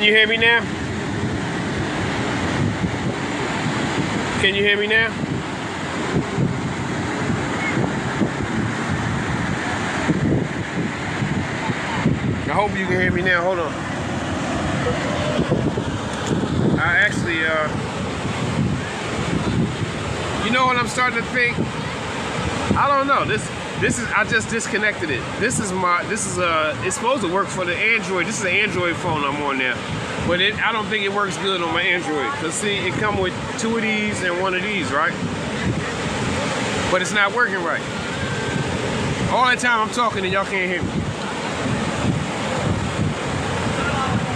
Can you hear me now? Can you hear me now? I hope you can hear me now. Hold on. I actually, you know what I'm starting to think? I don't know. This is, I just disconnected it. It's supposed to work for the Android. This is an Android phone I'm on now. But I don't think it works good on my Android. Cause see, it come with 2 of these and 1 of these, right? But it's not working right. All the time I'm talking and y'all can't hear me.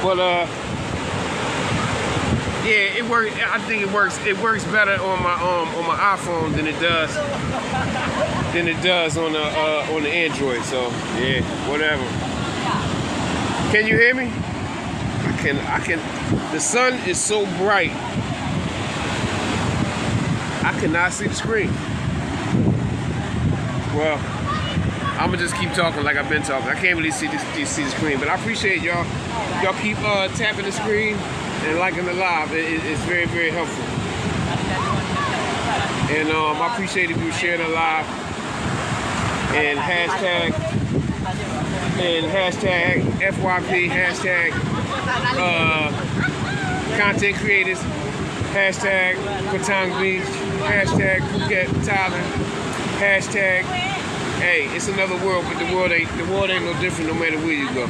But yeah, it works. I think it works. It works better on my iPhone than it does on the Android. So yeah, whatever. Can you hear me? I can. The sun is so bright, I cannot see the screen. Well, I'm gonna just keep talking like I've been talking. I can't really see the screen, but I appreciate y'all. Y'all keep tapping the screen and liking the live. It's very, very helpful. And I appreciate if you share the live and hashtag FYP, hashtag content creators, hashtag Patong Beach, hashtag Phuket, Thailand, hashtag, hey, it's another world, but the world ain't no different no matter where you go.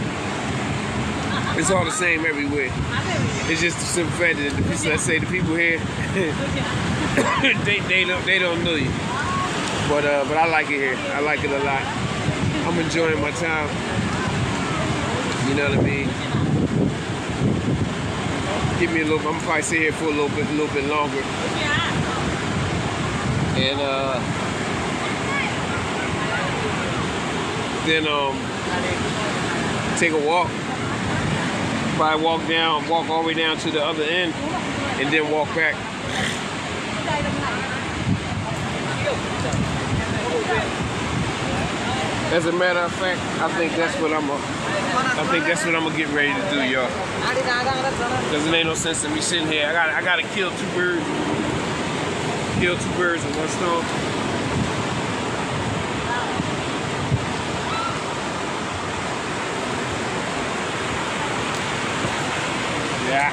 It's all the same everywhere. It's just the simple fact that the people here, they don't know you. But I like it here. I like it a lot. I'm enjoying my time. You know what I mean? Give me a little. I'm gonna probably sit here for a little bit longer. And then take a walk. Probably walk all the way down to the other end, and then walk back. As a matter of fact, I think that's what I'm gonna get ready to do, y'all. Cause it ain't no sense in me sitting here. I gotta kill 2 birds. Kill 2 birds with 1 stone. Yeah.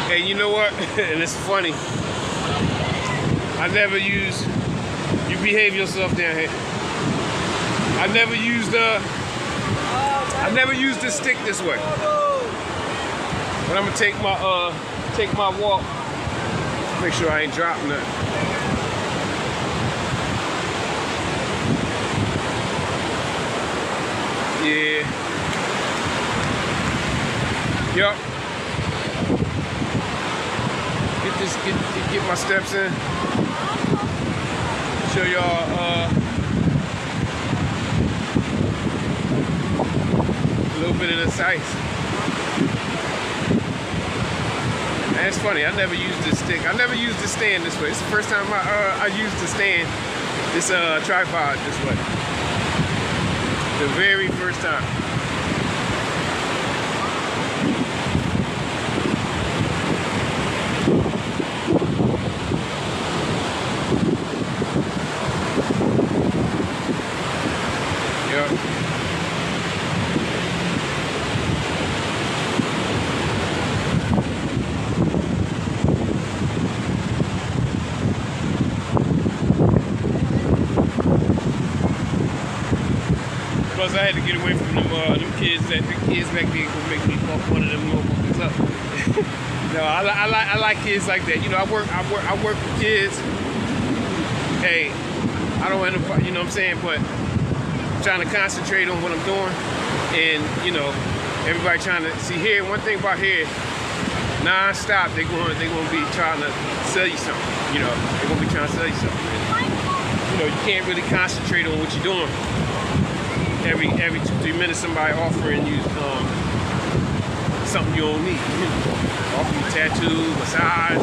Hey, you know what? And it's funny. I never use. You behave yourself down here. I never used the stick this way. But I'm gonna take my walk. Make sure I ain't dropping nothing. Yeah. Yup. Get my steps in. Show y'all a little bit of the sights. And it's funny, I never used this stick. I never used the stand this way. It's the first time I used the stand, this tripod this way. The very first time. Because I had to get away from them kids. The kids back there gonna make me fuck one of them motherfuckers up. No, I like kids like that. You know, I work with kids. Hey, I don't end up, you know what I'm saying, but I'm trying to concentrate on what I'm doing, and you know, everybody trying to see here. One thing about here, non-stop, they gonna be trying to sell you something. You know, they're gonna be trying to sell you something. And, you know, you can't really concentrate on what you're doing. Every 2-3 minutes, somebody offering you something you don't need. Offering you tattoo, massage,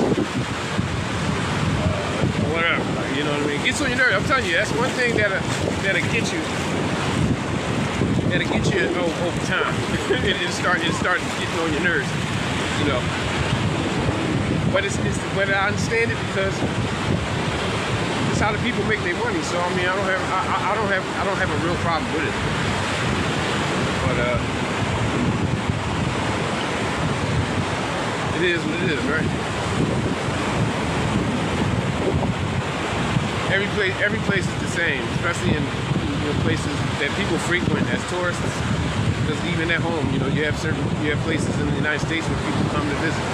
whatever. Like, you know what I mean? It gets on your nerves. I'm telling you, that's one thing that'll get you. That'll get you over time. It'll start getting on your nerves. You know. But but I understand it because it's how the people make their money. So I mean, I don't have a real problem with it. But it is what it is, right? Every place is the same, especially in places that people frequent as tourists. Because even at home, you know, you have places in the United States where people come to visit,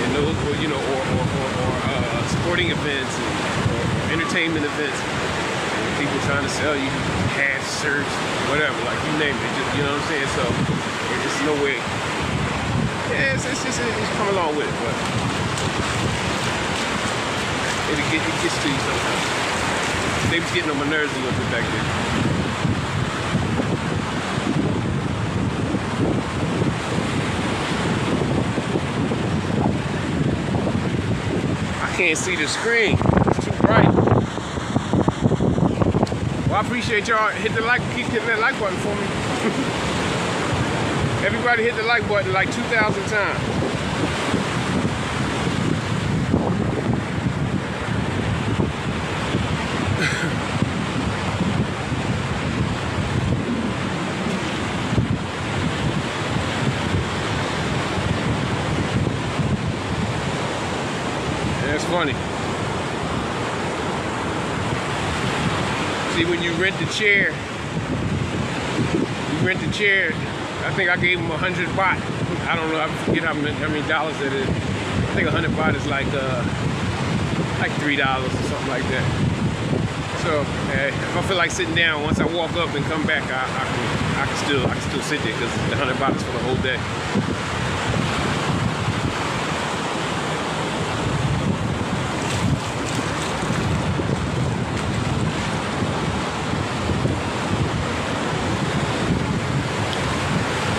and those, you know, or sporting events or entertainment events. And people trying to sell you hats, shirts, whatever, like you name it. Just, you know what I'm saying? So it's no way. Yeah, it's come along with it, but it gets to you sometimes. They was getting on my nerves a little bit back there. I can't see the screen. It's too bright. Well, I appreciate y'all. Keep hitting that like button for me. Everybody hit the like button like 2,000 times. That's funny. See, when you rent the chair, I think I gave him 100 baht. I don't know, I forget how many dollars that is. I think 100 baht is like $3 or something like that. So if I feel like sitting down, once I walk up and come back, I can still sit there because the 100 baht is for the whole day.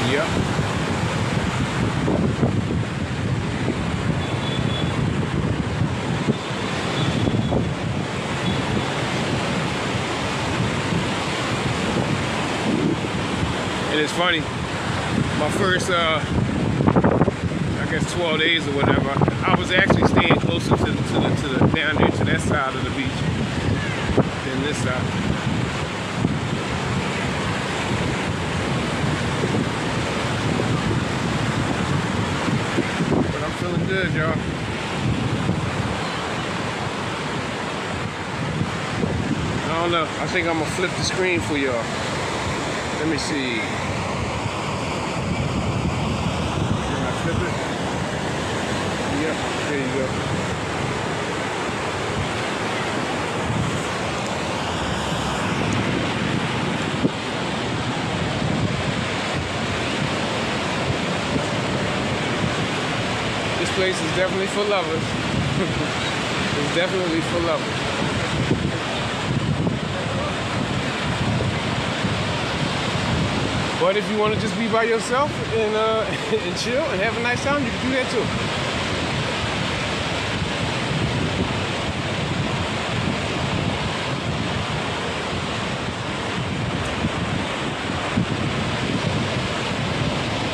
Yep. And it's funny, my first, I guess 12 days or whatever, I was actually staying closer to the down there to that side of the beach than this side. Feeling good, y'all. I don't know. I think I'm gonna flip the screen for y'all. Let me see. Can I flip it? Yep. There you go. This place is definitely for lovers. It's definitely for lovers. But if you want to just be by yourself and and chill and have a nice time, you can do that too.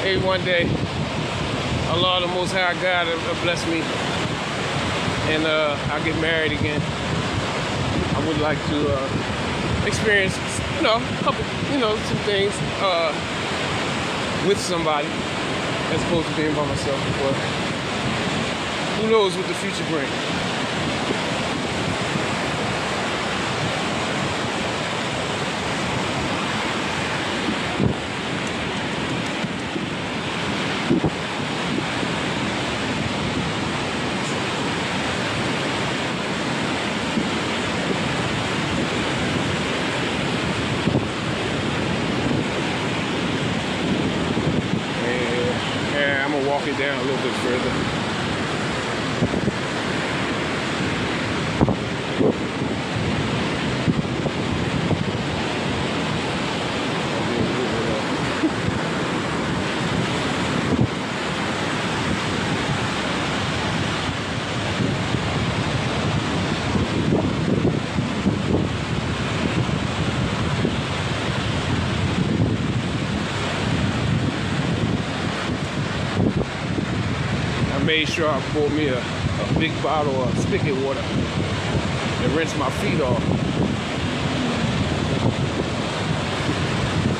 Hey, one day, Allah, the Most High God, bless me, and I'll get married again. I would like to experience, some things with somebody as opposed to being by myself. But who knows what the future brings? gonna walk it down a little bit further. Made sure I poured me a big bottle of spigot water and rinse my feet off.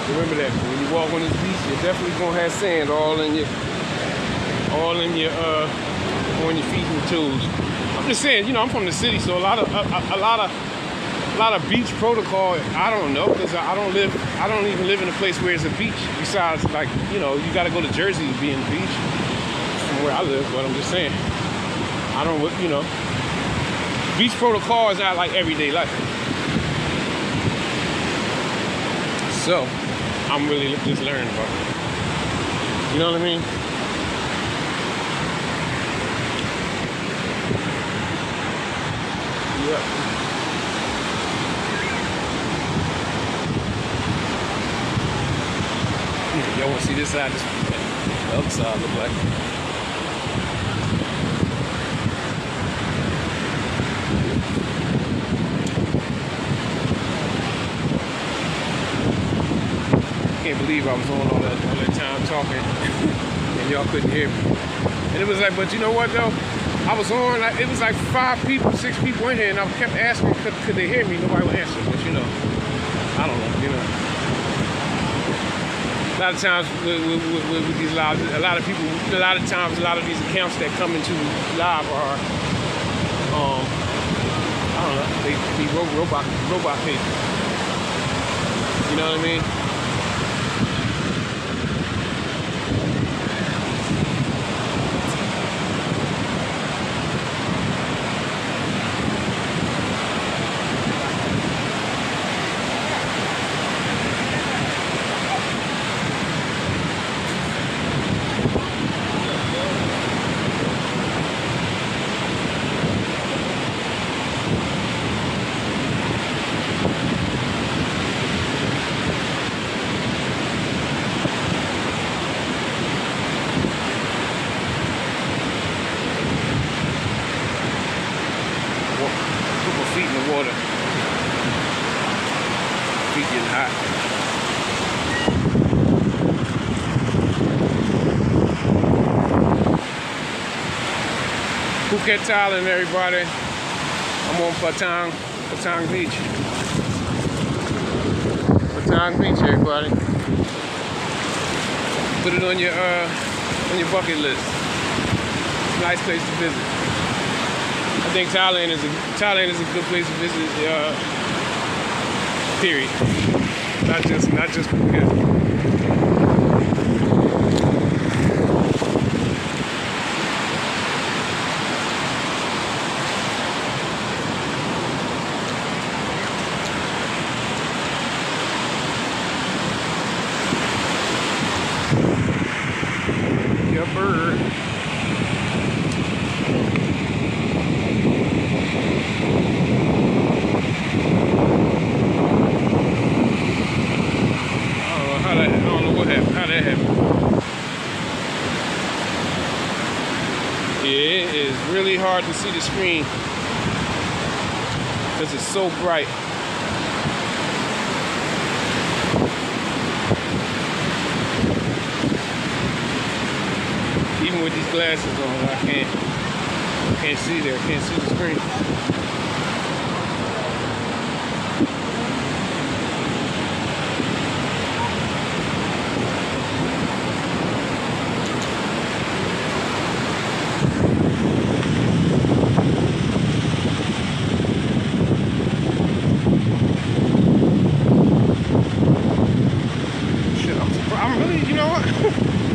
Remember that when you walk on this beach, you're definitely gonna have sand all in your on your feet and toes. I'm just saying, you know, I'm from the city, so a lot of beach protocol. I don't know, because I don't even live in a place where it's a beach. Besides, like, you know, you got to go to Jersey to be in the beach. Where I live, but I'm just saying, I don't, you know, beach protocol is not like everyday life. So, I'm really just learning about it. You know what I mean? Yeah. Y'all want to see this side? The other side look like. Can't believe I was on all that time talking and y'all couldn't hear me. And it was like, but you know what though? I was on, it was like 5 people, 6 people in here, and I kept asking could they hear me? Nobody would answer, but you know, I don't know, you know. A lot of times with these lives, a lot of people, a lot of times, a lot of these accounts that come into live are, I don't know, they robot pages. You know what I mean? Feet in the water. Feet getting hot. Phuket, Thailand, everybody. I'm on Patong Beach. Patong Beach, everybody. Put it on your bucket list. Nice place to visit. I think Thailand is a good place to visit. Period. Not just Phuket. Yeah, bird. Yeah, it is really hard to see the screen because it's so bright. Even with these glasses on, I can't see there. I can't see the screen.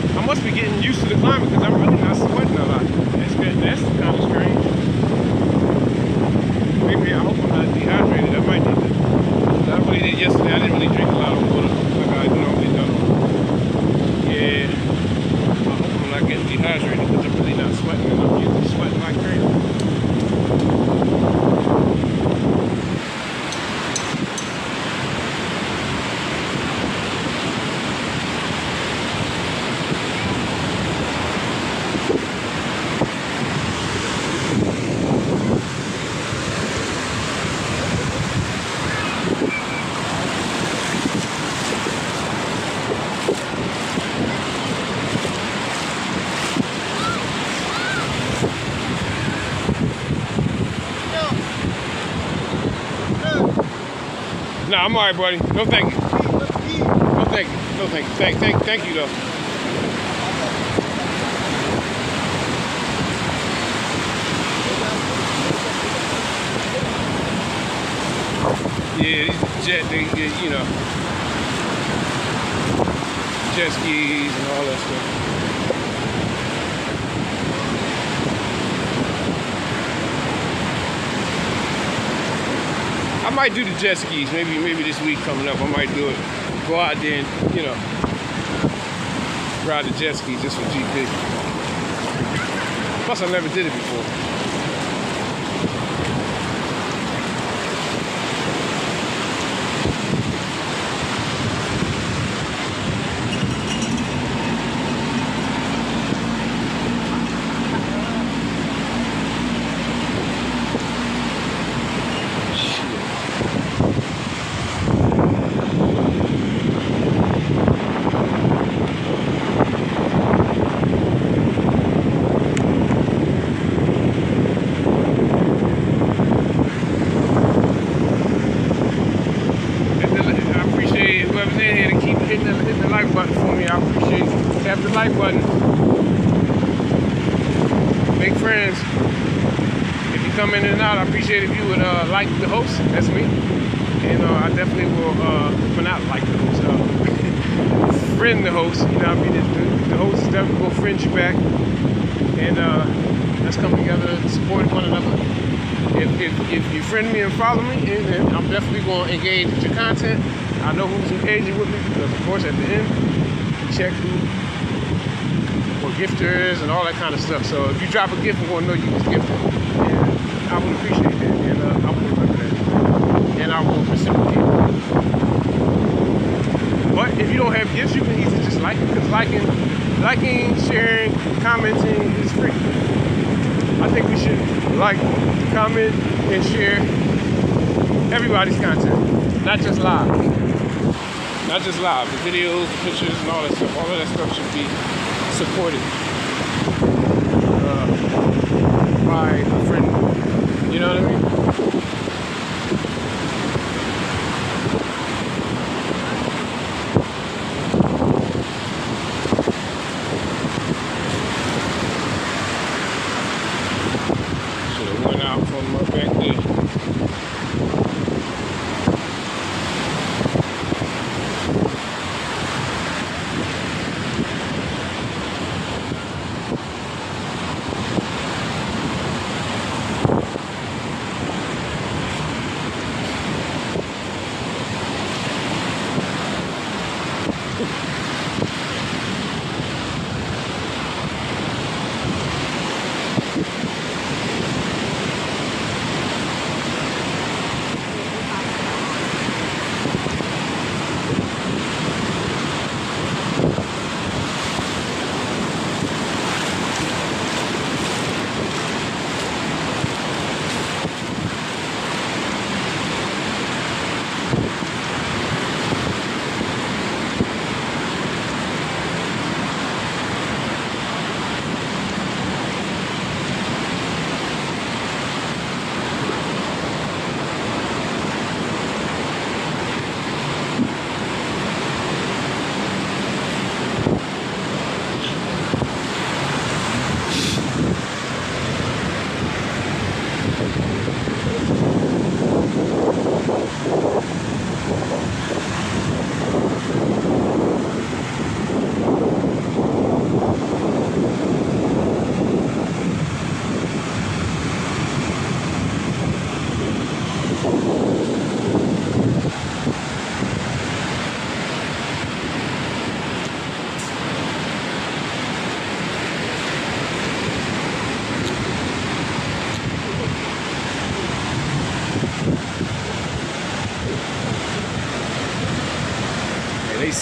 I must be getting used to the climate because I'm really not sweating a lot. That's kind of strange. Maybe I hope I'm not dehydrated. I might need to. I really did yesterday. I didn't really drink a lot of water like I normally do. Yeah. I hope I'm not getting dehydrated. dehydrated because I'm really not sweating, and I'm usually sweating like crazy. Nah, I'm alright, buddy. No thank you. No thank you. No thank you. Thank you though. Yeah, you know, jet skis and all that stuff. I might do the jet skis, maybe this week coming up. I might do it. Go out there and, you know, ride the jet skis just for GP. Plus, I never did it before. Hitting the like button for me. I appreciate it. Tap the like button. Make friends. If you come in and out, I appreciate if you would like the host. That's me. And I definitely will, well, not like the host, friend the host. You know what I mean? The host definitely will friend you back. And let's come together and support one another. If you friend me and follow me, then I'm definitely going to engage with your content. I know who's engaging with me because, of course, at the end, you check who or gifters and all that kind of stuff. So if you drop a gift, I'm going to know you was gifted. And I would appreciate that. And I will remember that. And I will reciprocate. But if you don't have gifts, you can easily just like it. Because liking, sharing, commenting is free. I think we should like, comment, and share everybody's content, not just live. Not just live, the videos, the pictures, and all that stuff. All of that stuff should be supported by a friend. You know what I mean? Should have went out from back there.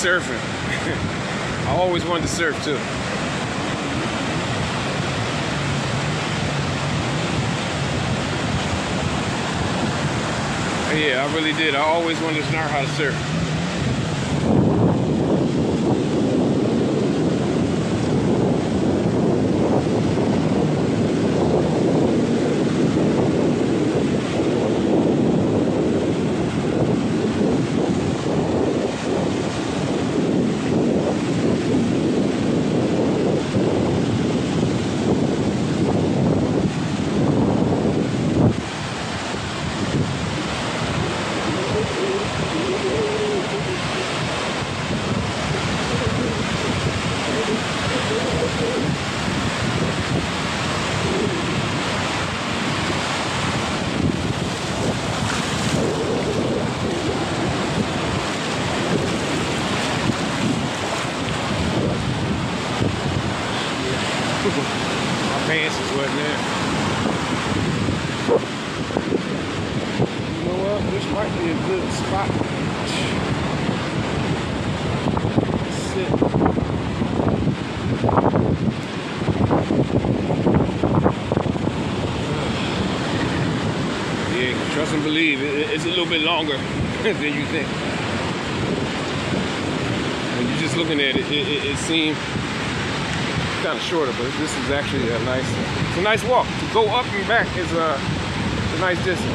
surfing. I always wanted to surf too. Yeah, I really did. I always wanted to learn how to surf. My pants is wet now. You know what? This might be a good spot. Sit. Yeah, trust and believe. It's a little bit longer than you think. When you're just looking at it, it seems kind of shorter, but this is actually it's a nice walk. To go up and back is a nice distance.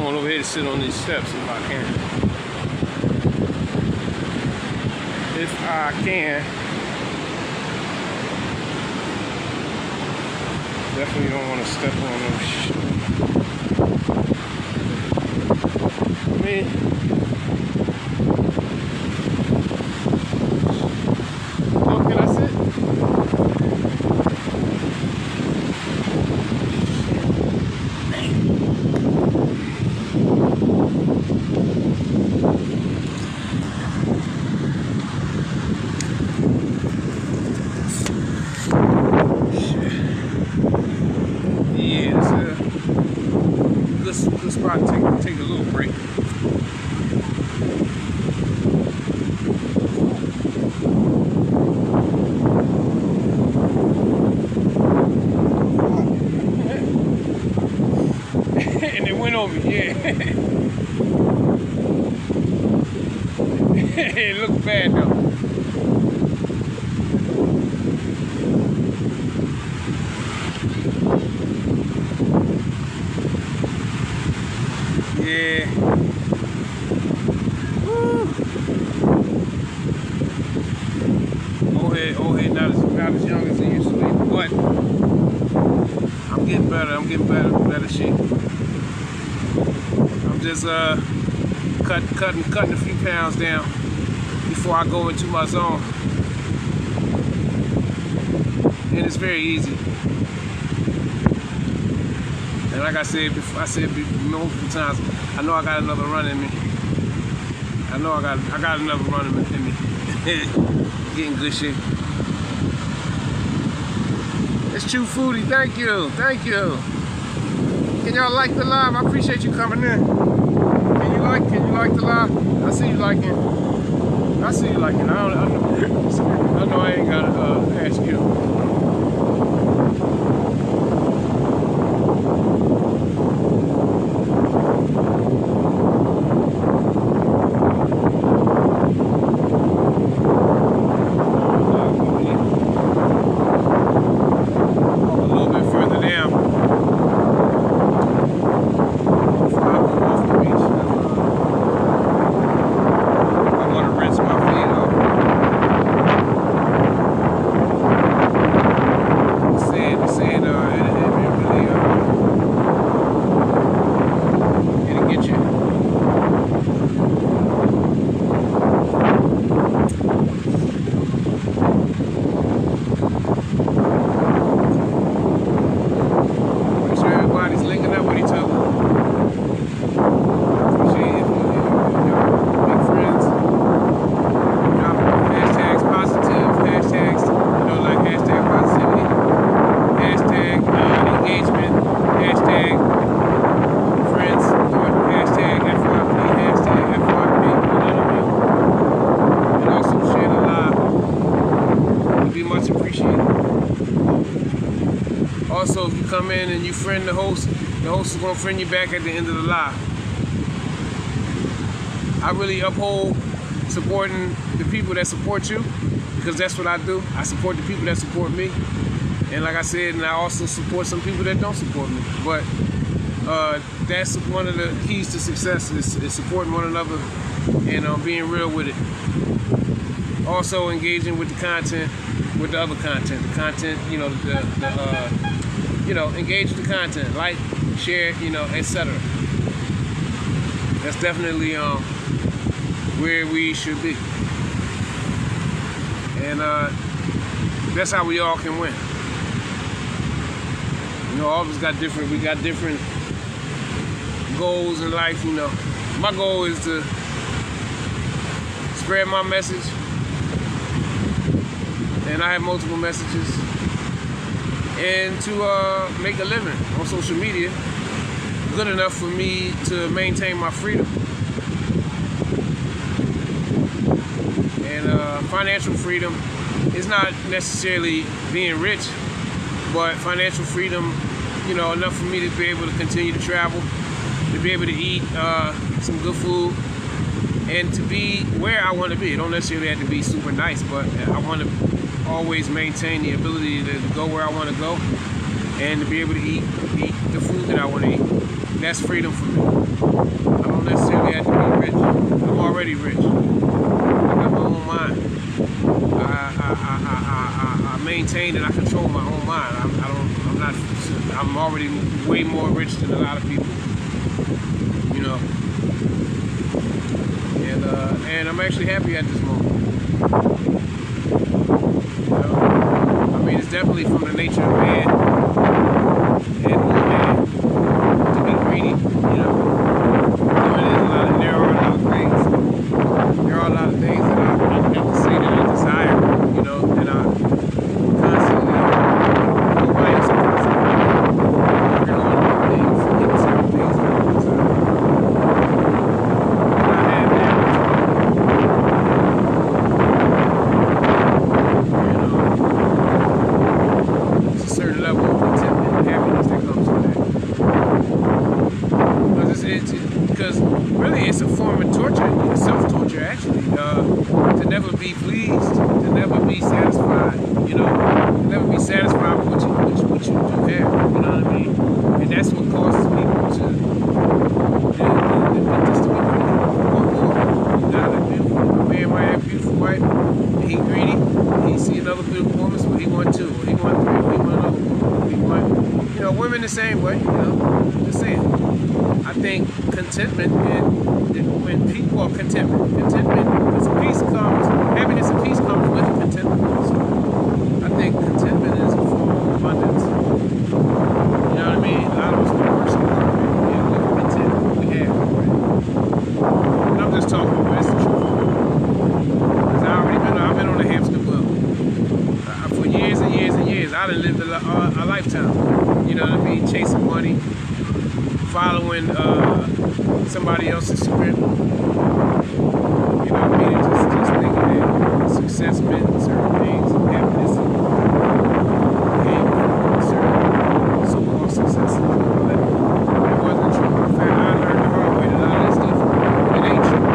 Over here to sit on these steps if I can. If I can. Definitely don't want to step on those shit. I mean, oh, can I sit? Good spot to take a little break. And it went over, yeah. It looked bad though. Yeah. Woo. Old head not as young as he used to be, but I'm getting better. I'm getting better shape. I'm just cutting a few pounds down before I go into my zone, and it's very easy. And like I said multiple times, I know I got another run in me. I know I got another run in me. Getting good shape. It's Chew Foodie. Thank you. Can y'all like the live? I appreciate you coming in. Can you like the lie? I see you liking. I see you liking. I know I ain't gotta ask you. Also, if you come in and you friend the host is going to friend you back at the end of the live. I really uphold supporting the people that support you, because that's what I do. I support the people that support me. And like I said, and I also support some people that don't support me. But that's one of the keys to success is supporting one another and being real with it. Also engaging with the content, with the other content. The content, engage with the content, like, share, etc. That's definitely where we should be. And that's how we all can win. All of us got different goals in life, My goal is to spread my message, and I have multiple messages, and to make a living on social media, good enough for me to maintain my freedom. And financial freedom is not necessarily being rich, but financial freedom, enough for me to be able to continue to travel, to be able to eat some good food, and to be where I want to be. It don't necessarily have to be super nice, but I want to always maintain the ability to go where I want to go and to be able to eat the food that I want to eat. That's freedom for me. I don't necessarily have to be rich. I'm already rich. I got my own mind. I maintain and I control my own mind. I'm already way more rich than a lot of people, and I'm actually happy at this moment. It's definitely from the nature of man and woman to be greedy, There are a lot of things. There are a lot of things that I have to say that I desire, and I constantly, nobody else is constantly working on things, getting certain things that I desire. And I have that. There's a certain level of contentment and happiness that comes with that. Because really it's a form of torture, self-torture actually, to never be pleased, to never be satisfied, to never be satisfied with what you do have, you know what I mean? And that's what causes people to just to be greedy. More. Not a beautiful man might have a beautiful wife, and he greedy, and he see another beautiful woman, so he want two, or he want three, or he want another woman, he want, women the same way, just saying. I think contentment, and when people are contentment, because peace comes, happiness and peace comes with contentment. So I think contentment is a form of abundance. You know what I mean? A lot of us work so hard, and we're content with what we have. Right? And I'm just talking, but it's the truth. Because I've been on the hamster wheel for years and years and years. I done lived a lifetime. You know what I mean? Chasing money, following somebody else's script. You know what I mean? Just thinking that success meant certain things and happiness came from certain so-called successes and all that. It wasn't true. In fact, I learned the hard way that a lot of that stuff, it ain't true. You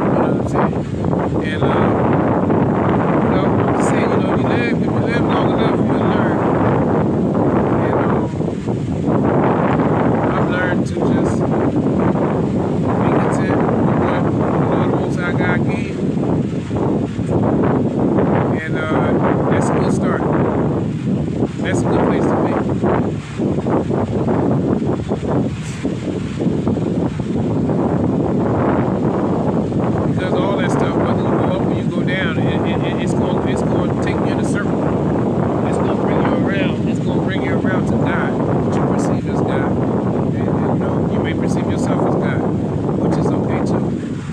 know what I'm saying? And, I'm just saying, if you live long enough, you will learn. And, I've learned to just be content with what the Most High God gave. And, that's a good start. That's a good place to be. Because all that stuff, whether you go up or you go down, it's going to take you in a circle. It's going to bring you around. It's going to bring you around to God, what you perceive as God. And you may perceive yourself as God, which is okay too.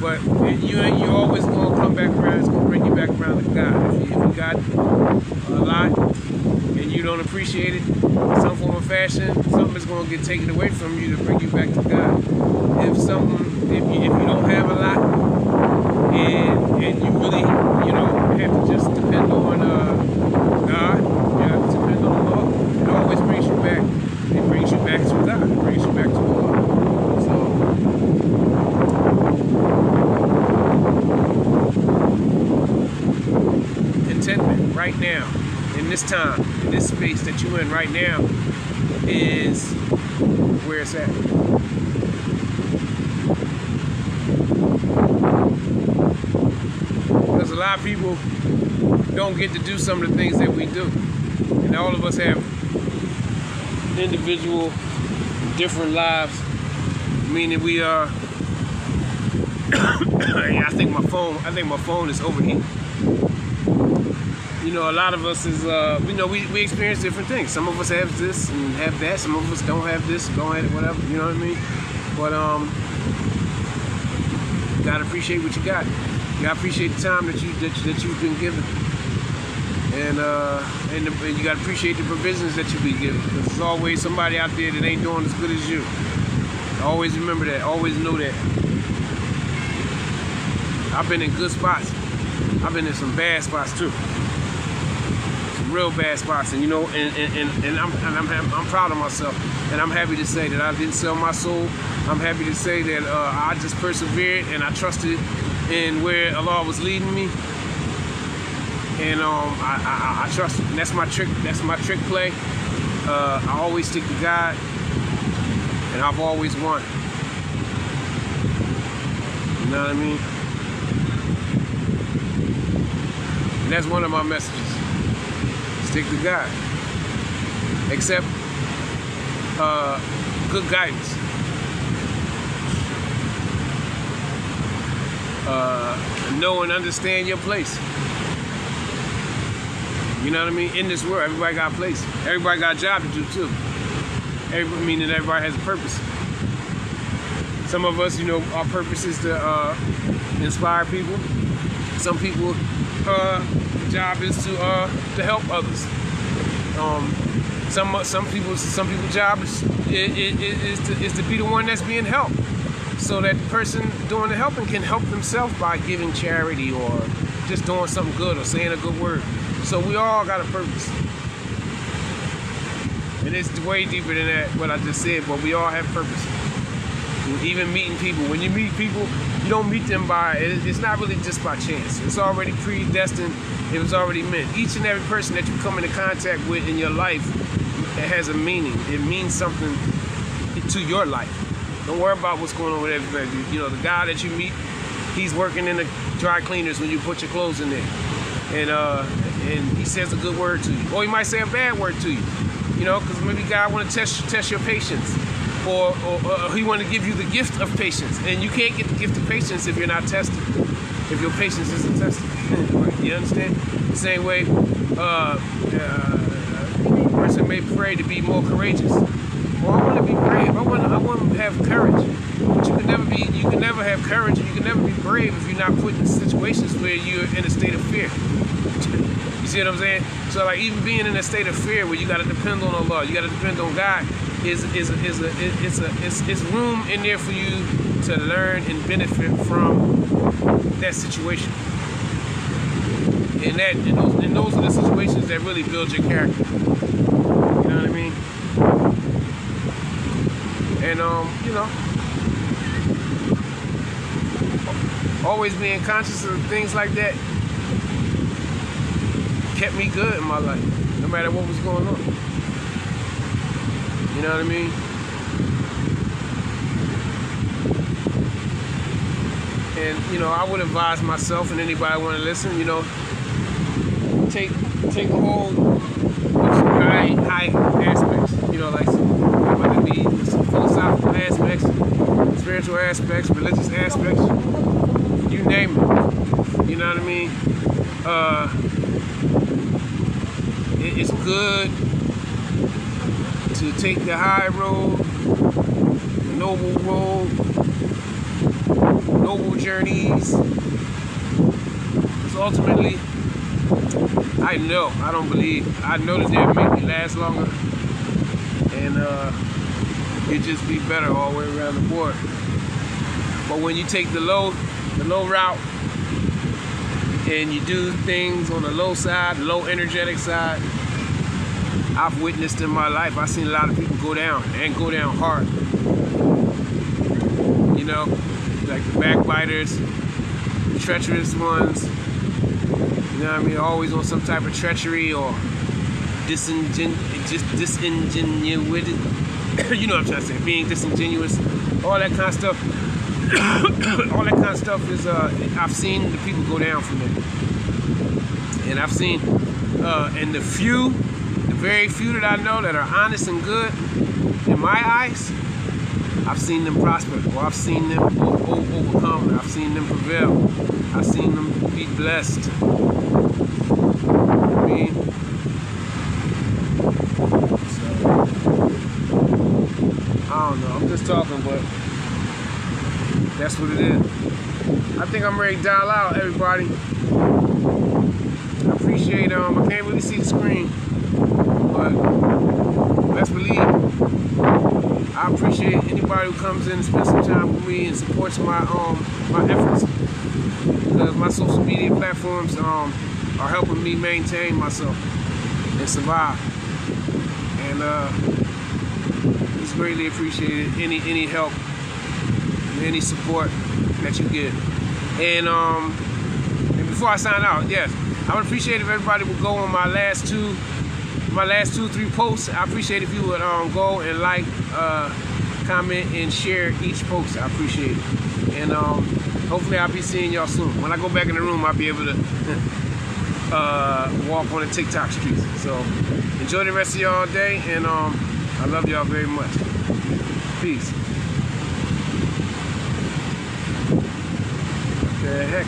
But you're always going to come back around. It's going to bring you back around to God. If you got a lot and you don't appreciate it, some form of fashion, something is going to get taken away from you to bring you back to God. If you don't have a lot, and you really, have to just depend on God, you have to depend on the Lord, it always brings you back. It brings you back to God. It brings you back to the Lord. So, contentment right now, in this time, in this space that you're in right now, is where it's at. Because a lot of people don't get to do some of the things that we do. And all of us have individual, different lives, meaning we are, I think my phone is overheating. A lot of us is, we experience different things. Some of us have this and have that. Some of us don't have this, don't have it, whatever, you know what I mean? But, you gotta appreciate what you got. You gotta appreciate the time that you've been given. And you gotta appreciate the provisions that you've been given. Because there's always somebody out there that ain't doing as good as you. Always remember that, always know that. I've been in good spots. I've been in some bad spots too. Real bad spots, and I'm proud of myself, and I'm happy to say that I didn't sell my soul. I'm happy to say that I just persevered and I trusted in where Allah was leading me, and I trusted. And that's my trick. That's my trick play. I always stick to God, and I've always won. You know what I mean? And that's one of my messages. Stick to God. Accept good guidance. Know and understand your place. You know what I mean? In this world, everybody got a place. Everybody got a job to do too. Meaning everybody has a purpose. Some of us, our purpose is to inspire people. Some people, the job is to help others. Some people's job is to be the one that's being helped, so that the person doing the helping can help themselves by giving charity or just doing something good or saying a good word. So we all got a purpose, and it's way deeper than that what I just said. But we all have purpose. Even meeting people. When you meet people, you don't meet them it's not really just by chance. It's already predestined. It was already meant. Each and every person that you come into contact with in your life, it has a meaning. It means something to your life. Don't worry about what's going on with everybody. The guy that you meet, he's working in the dry cleaners when you put your clothes in there. And he says a good word to you. Or he might say a bad word to you. Because maybe God want to test your patience. Or he want to give you the gift of patience. And you can't get the gift of patience if you're not tested. If your patience isn't tested. You understand? The same way, a person may pray to be more courageous. Well, I want to be brave. I want to have courage. But you can never have courage, and you can never be brave if you're not put in situations where you're in a state of fear. You see what I'm saying? So, like, even being in a state of fear where you got to depend on Allah, you got to depend on God, it's room in there for you to learn and benefit from that situation. And those are the situations that really build your character. You know what I mean? And you know, always being conscious of things like that kept me good in my life, no matter what was going on. You know what I mean? And you know, I would advise myself and anybody want to listen, you know, take a hold of some high aspects, you know, like whether it be some philosophical aspects, spiritual aspects, religious aspects, you name it. You know what I mean? It's good to take the high road, the noble road, noble journeys. Because ultimately, I know that they'll make me last longer, and it just be better all the way around the board. But when you take the low route, and you do things on the low side, the low energetic side, I've witnessed in my life, I've seen a lot of people go down and go down hard. You know, like the backbiters, the treacherous ones, you know what I mean, always on some type of treachery or disingenuity. You know what I'm trying to say, being disingenuous, all that kind of stuff. All that kind of stuff is, I've seen the people go down from it. And I've seen, and the very few that I know that are honest and good, in my eyes, I've seen them prosper, or I've seen them overcome, I've seen them prevail, I've seen them be blessed. I mean, so, I don't know, I'm just talking, but that's what it is. I think I'm ready to dial out, everybody. I appreciate, I can't really see the screen, but best believe, I appreciate anybody who comes in and spends some time with me and supports my my efforts. Because my social media platforms are helping me maintain myself and survive. And it's greatly appreciated, any help, any support that you give. And before I sign out, yes, I would appreciate if everybody would go on my last two, 3 posts. I appreciate if you would go and like, comment, and share each post. I appreciate it. And hopefully I'll be seeing y'all soon. When I go back in the room, I'll be able to walk on the TikTok streets. So enjoy the rest of y'all day, and I love y'all very much. Peace. What the heck?